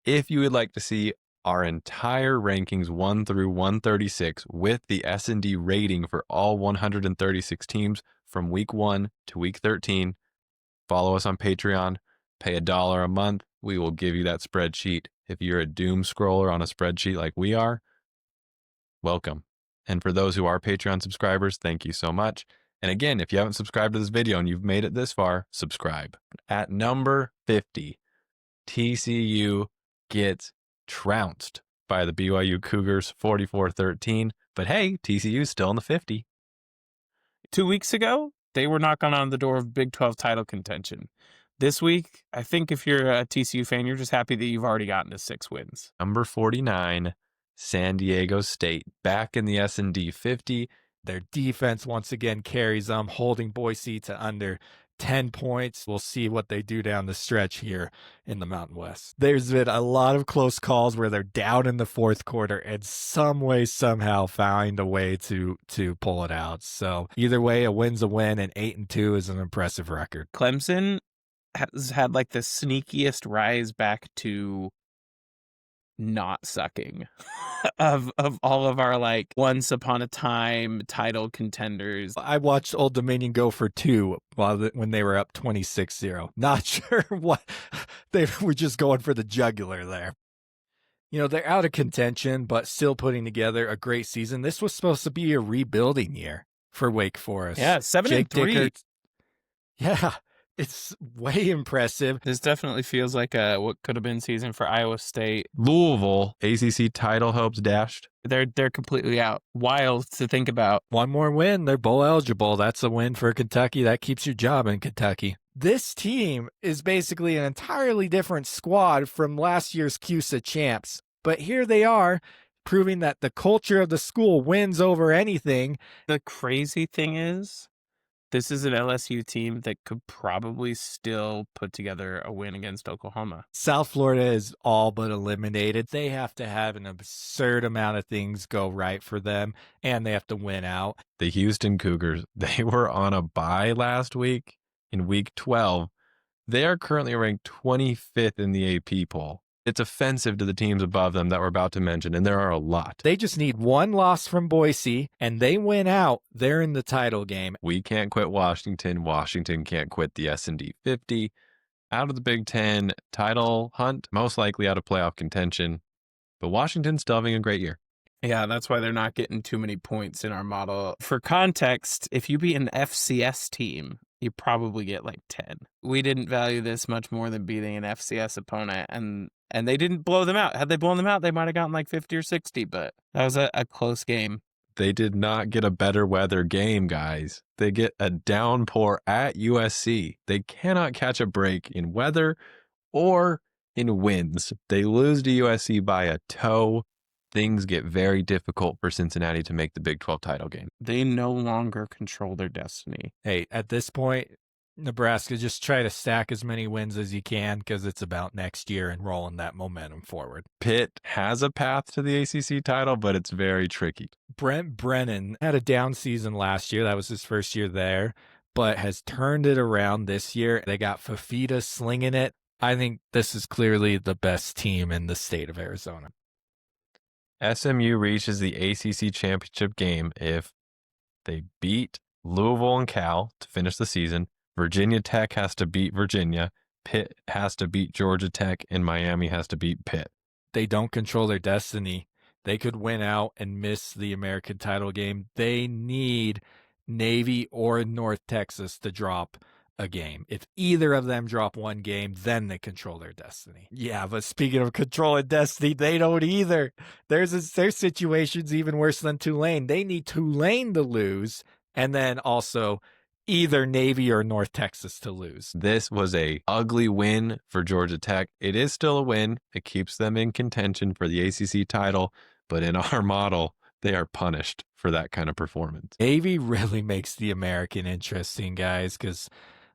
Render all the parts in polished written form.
If you would like to see our entire rankings 1 through 136 with the S&D rating for all 136 teams from week 1 to week 13, follow us on Patreon, pay $1 a month. We will give you that spreadsheet. If you're a doom scroller on a spreadsheet like we are, welcome. And for those who are Patreon subscribers, thank you so much. And again, if you haven't subscribed to this video and you've made it this far, subscribe. At number 50, TCU gets trounced by the BYU Cougars 44-13. But hey, TCU's still in the 50. 2 weeks ago, they were knocking on the door of Big 12 title contention. This week, I think if you're a TCU fan, you're just happy that you've already gotten to 6 wins. Number 49, San Diego State, back in the S&D 50. Their defense once again carries them, holding Boise to under 10 points. We'll see what they do down the stretch here in the Mountain West. There's been a lot of close calls where they're down in the fourth quarter and some way, somehow find a way to pull it out. So either way, a win's a win, and 8-2 is an impressive record. Clemson has had like the sneakiest rise back to not sucking of all of our like once upon a time title contenders. I watched Old Dominion go for 2 when they were up 26-0. Not sure what they were, just going for the jugular there. You know, they're out of contention, but still putting together a great season. This was supposed to be a rebuilding year for Wake Forest. Yeah, 7-3. Yeah. It's way impressive. This definitely feels like what could have been season for Iowa State. Louisville, ACC title hopes dashed. They're completely out. Wild to think about. One more win, they're bowl eligible. That's a win for Kentucky. That keeps your job in Kentucky. This team is basically an entirely different squad from last year's CUSA champs. But here they are, proving that the culture of the school wins over anything. The crazy thing is, this is an LSU team that could probably still put together a win against Oklahoma. South Florida is all but eliminated. They have to have an absurd amount of things go right for them, and they have to win out. The Houston Cougars, they were on a bye last week in week 12. They are currently ranked 25th in the AP poll. It's offensive to the teams above them that we're about to mention, and there are a lot. They just need one loss from Boise, and they win out. They're in the title game. We can't quit Washington. Washington can't quit the S&D 50. Out of the Big Ten title hunt, most likely out of playoff contention. But Washington's still having a great year. Yeah, that's why they're not getting too many points in our model. For context, if you beat an FCS team, you probably get like 10. We didn't value this much more than beating an FCS opponent, and they didn't blow them out. Had they blown them out, they might have gotten like 50 or 60, but that was a close game. They did not get a better weather game, guys. They get a downpour at USC. They cannot catch a break in weather or in winds. They lose to USC by a toe. Things get very difficult for Cincinnati to make the Big 12 title game. They no longer control their destiny. Hey, at this point, Nebraska, just try to stack as many wins as you can because it's about next year and rolling that momentum forward. Pitt has a path to the ACC title, but it's very tricky. Brent Brennan had a down season last year. That was his first year there, but has turned it around this year. They got Fafita slinging it. I think this is clearly the best team in the state of Arizona. SMU reaches the ACC championship game if they beat Louisville and Cal to finish the season. Virginia Tech has to beat Virginia. Pitt has to beat Georgia Tech, and Miami has to beat Pitt. They don't control their destiny. They could win out and miss the American title game. They need Navy or North Texas to drop a game. If either of them drop one game, then they control their destiny. Yeah, but speaking of controlling destiny, they don't either. Their situation's even worse than Tulane. They need Tulane to lose, and then also either Navy or North Texas to lose. This was a ugly win for Georgia Tech. It is still a win. It keeps them in contention for the ACC title, but in our model, they are punished for that kind of performance. Navy really makes the American interesting, guys, because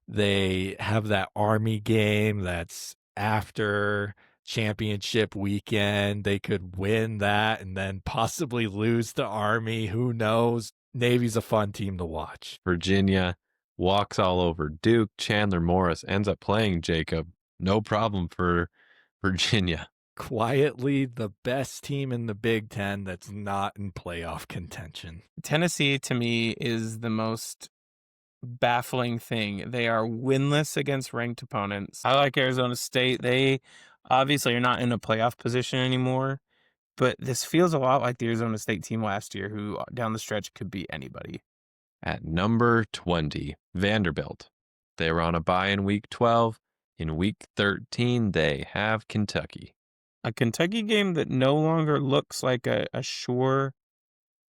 they have that Army game that's after championship weekend. They could win that and then possibly lose to Army. Who knows? Navy's a fun team to watch. Virginia walks all over Duke. Chandler Morris ends up playing Jacob. No problem for Virginia. quietly the best team in the Big Ten that's not in playoff contention. Tennessee, to me, is the most baffling thing. They are winless against ranked opponents. I like Arizona State. They obviously are not in a playoff position anymore, but this feels a lot like the Arizona State team last year, who down the stretch could beat anybody. At number 20, Vanderbilt. They were on a bye in week 12. In week 13, they have Kentucky. A Kentucky game that no longer looks like a sure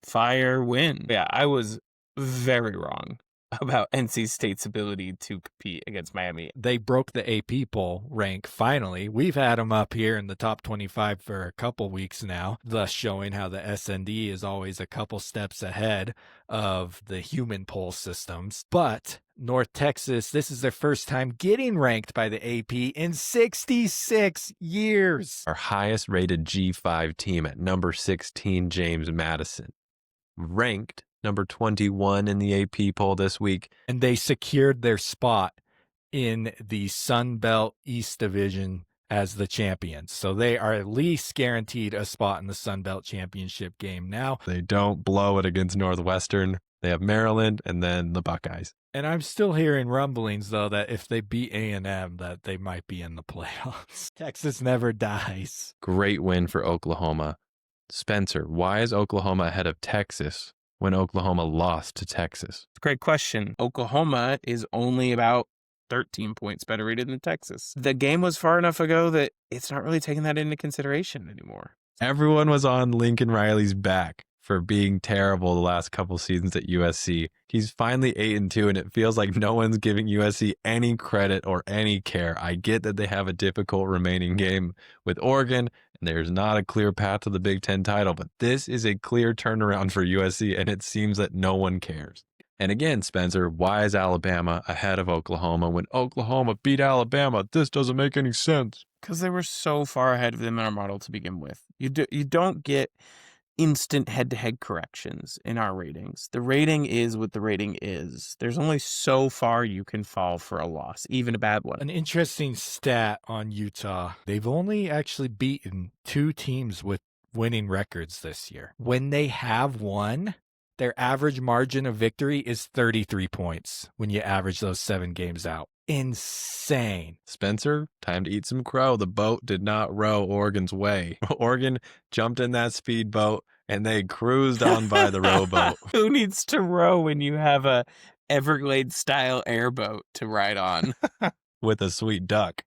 fire win. Yeah, I was very wrong about NC State's ability to compete against Miami. They broke the AP poll rank finally. We've had them up here in the top 25 for a couple weeks now, thus showing how the SND is always a couple steps ahead of the human poll systems. But North Texas, this is their first time getting ranked by the AP in 66 years. Our highest rated G5 team at number 16, James Madison. Ranked number 21 in the AP poll this week. And they secured their spot in the Sun Belt East Division as the champions. So they are at least guaranteed a spot in the Sun Belt Championship game now. They don't blow it against Northwestern. They have Maryland and then the Buckeyes. And I'm still hearing rumblings, though, that if they beat A&M, that they might be in the playoffs. Texas never dies. Great win for Oklahoma. Spencer, why is Oklahoma ahead of Texas when Oklahoma lost to Texas? It's a great question. Oklahoma is only about 13 points better rated than Texas. The game was far enough ago that it's not really taking that into consideration anymore. Everyone was on Lincoln Riley's back for being terrible the last couple seasons at USC. He's finally 8-2, and it feels like no one's giving USC any credit or any care. I get that they have a difficult remaining game with Oregon, and there's not a clear path to the Big Ten title, but this is a clear turnaround for USC, and it seems that no one cares. And again, Spencer, why is Alabama ahead of Oklahoma when Oklahoma beat Alabama? This doesn't make any sense. Because they were so far ahead of them in our model to begin with. You don't get instant head-to-head corrections in our ratings. The rating is what the rating is. There's only so far you can fall for a loss, even a bad one. An interesting stat on Utah. They've only actually beaten 2 teams with winning records this year. When they have won, their average margin of victory is 33 points when you average those 7 games out. Insane. Spencer, time to eat some crow. The boat did not row Oregon's way. Oregon jumped in that speedboat and they cruised on by the rowboat. Who needs to row when you have a Everglades-style airboat to ride on? With a sweet duck.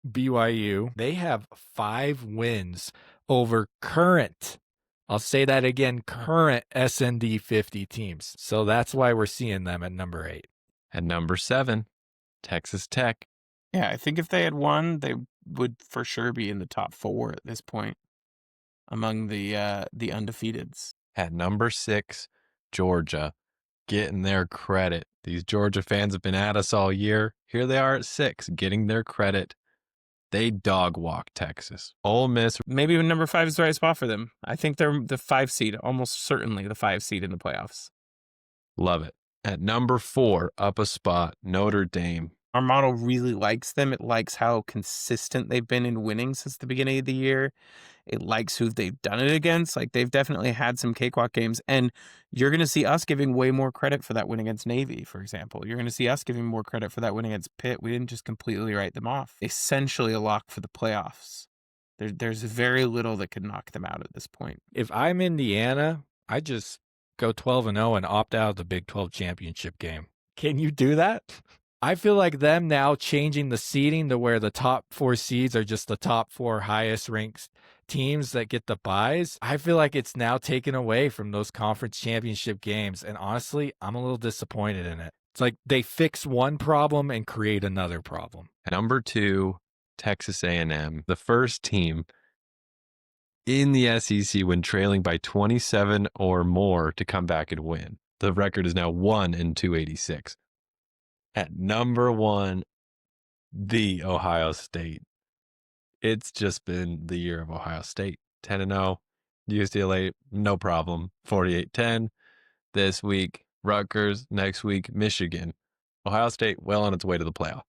BYU, they have 5 wins over current, I'll say that again, current SND 50 teams. So that's why we're seeing them at number 8. At number 7, Texas Tech. Yeah, I think if they had won, they would for sure be in the top 4 at this point among the undefeateds. At number 6, Georgia. Getting their credit. These Georgia fans have been at us all year. Here they are at 6, getting their credit. They dog walk Texas. Ole Miss. Maybe even number 5 is the right spot for them. I think they're the 5 seed, almost certainly the 5 seed in the playoffs. Love it. At number 4, up a spot, Notre Dame. Our model really likes them. It likes how consistent they've been in winning since the beginning of the year. It likes who they've done it against. Like, they've definitely had some cakewalk games. And you're going to see us giving way more credit for that win against Navy, for example. You're going to see us giving more credit for that win against Pitt. We didn't just completely write them off. Essentially a lock for the playoffs. There's very little that could knock them out at this point. If I'm Indiana, I just go 12-0 and opt out of the Big 12 championship game. Can you do that? I feel like them now changing the seeding to where the top 4 seeds are just the top 4 highest ranked teams that get the buys. I feel like it's now taken away from those conference championship games. And honestly, I'm a little disappointed in it. It's like they fix one problem and create another problem. At number 2, Texas A&M. The first team in the SEC when trailing by 27 or more to come back and win. The record is now 1-286. At number 1, the Ohio State. It's just been the year of Ohio State. 10-0. UCLA, no problem. 48-10. This week, Rutgers. Next week, Michigan. Ohio State well on its way to the playoff.